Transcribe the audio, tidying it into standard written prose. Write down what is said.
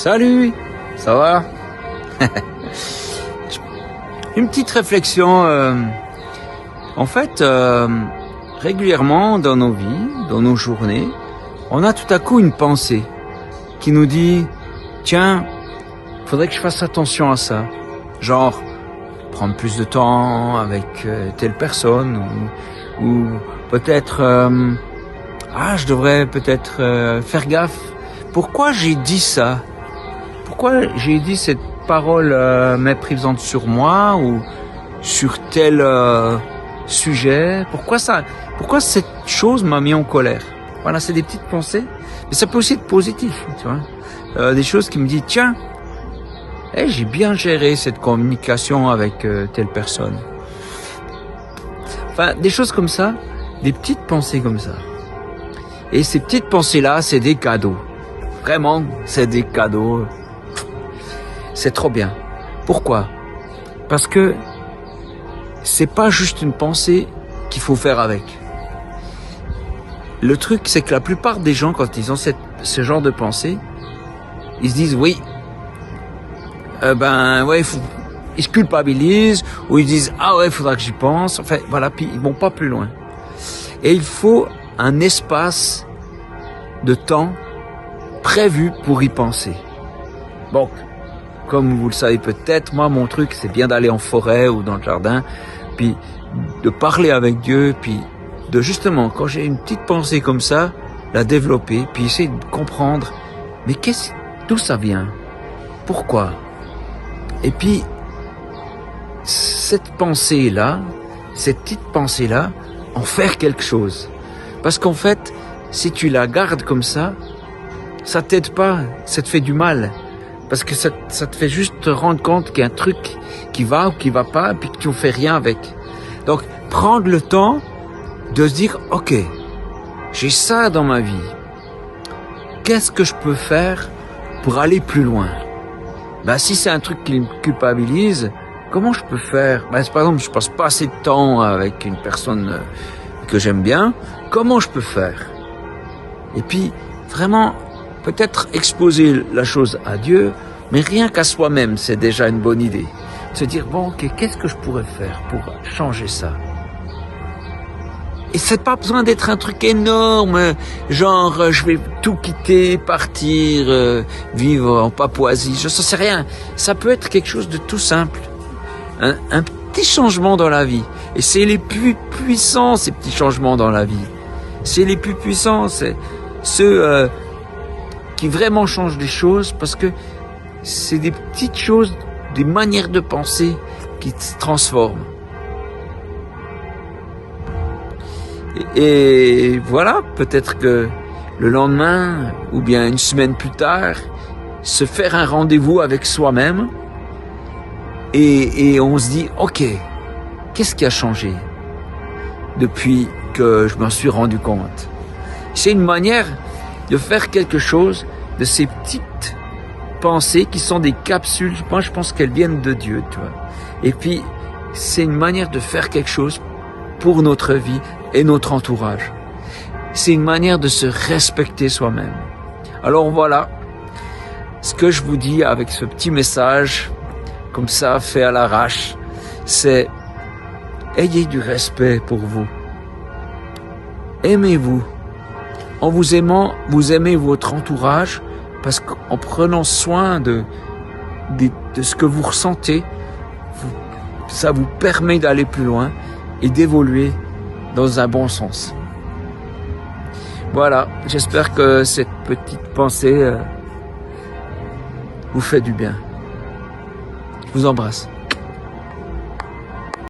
Salut, ça va? Une petite réflexion. En fait, régulièrement dans nos vies, dans nos journées, on a tout à coup une pensée qui nous dit « Tiens, faudrait que je fasse attention à ça. » Genre, prendre plus de temps avec telle personne ou peut-être je devrais peut-être faire gaffe. Pourquoi j'ai dit ça? Pourquoi j'ai dit cette parole méprisante sur moi ou sur tel sujet? Pourquoi cette chose m'a mis en colère? Voilà, c'est des petites pensées, mais ça peut aussi être positif, tu vois. Des choses qui me disent tiens, j'ai bien géré cette communication avec telle personne. Enfin, des choses comme ça, des petites pensées comme ça. Et ces petites pensées-là, c'est des cadeaux. Vraiment, c'est des cadeaux. C'est trop bien. Pourquoi? Parce que c'est pas juste une pensée qu'il faut faire avec. Le truc, c'est que la plupart des gens, quand ils ont ce genre de pensée, ils se disent oui, ils se culpabilisent, ou ils disent ah ouais, il faudra que j'y pense. Enfin voilà, puis ils vont pas plus loin. Et il faut un espace de temps prévu pour y penser. Bon, comme vous le savez peut-être, moi mon truc c'est bien d'aller en forêt ou dans le jardin, puis de parler avec Dieu, puis de justement quand j'ai une petite pensée comme ça, la développer, puis essayer de comprendre, mais d'où ça vient, pourquoi, et puis cette pensée-là, cette petite pensée-là, en faire quelque chose, parce qu'en fait, si tu la gardes comme ça t'aide pas, ça te fait du mal. Parce que ça te fait juste te rendre compte qu'il y a un truc qui va ou qui va pas, et puis que tu ne fais rien avec. Donc, prendre le temps de se dire, ok, j'ai ça dans ma vie. Qu'est-ce que je peux faire pour aller plus loin? Si c'est un truc qui me culpabilise, comment je peux faire? Par exemple, je passe pas assez de temps avec une personne que j'aime bien. Comment je peux faire? Et puis, vraiment, peut-être exposer la chose à Dieu, mais rien qu'à soi-même, c'est déjà une bonne idée. Se dire, bon, ok, qu'est-ce que je pourrais faire pour changer ça? Et c'est pas besoin d'être un truc énorme, genre, je vais tout quitter, partir, vivre en Papouasie, je sais rien. Ça peut être quelque chose de tout simple. Un petit changement dans la vie. Et c'est les plus puissants, ces petits changements dans la vie. C'est les plus puissants, c'est ceux qui vraiment changent les choses, parce que c'est des petites choses, des manières de penser qui se transforment. Et voilà, peut-être que le lendemain, ou bien une semaine plus tard, se faire un rendez-vous avec soi-même, et on se dit, ok, qu'est-ce qui a changé depuis que je m'en suis rendu compte? C'est une manière de faire quelque chose de ces petites pensées qui sont des capsules. Moi, je pense qu'elles viennent de Dieu, tu vois. Et puis, c'est une manière de faire quelque chose pour notre vie et notre entourage. C'est une manière de se respecter soi-même. Alors voilà, ce que je vous dis avec ce petit message, comme ça, fait à l'arrache, c'est ayez du respect pour vous. Aimez-vous. En vous aimant, vous aimez votre entourage, parce qu'en prenant soin de ce que vous ressentez, ça vous permet d'aller plus loin et d'évoluer dans un bon sens. Voilà, j'espère que cette petite pensée vous fait du bien. Je vous embrasse.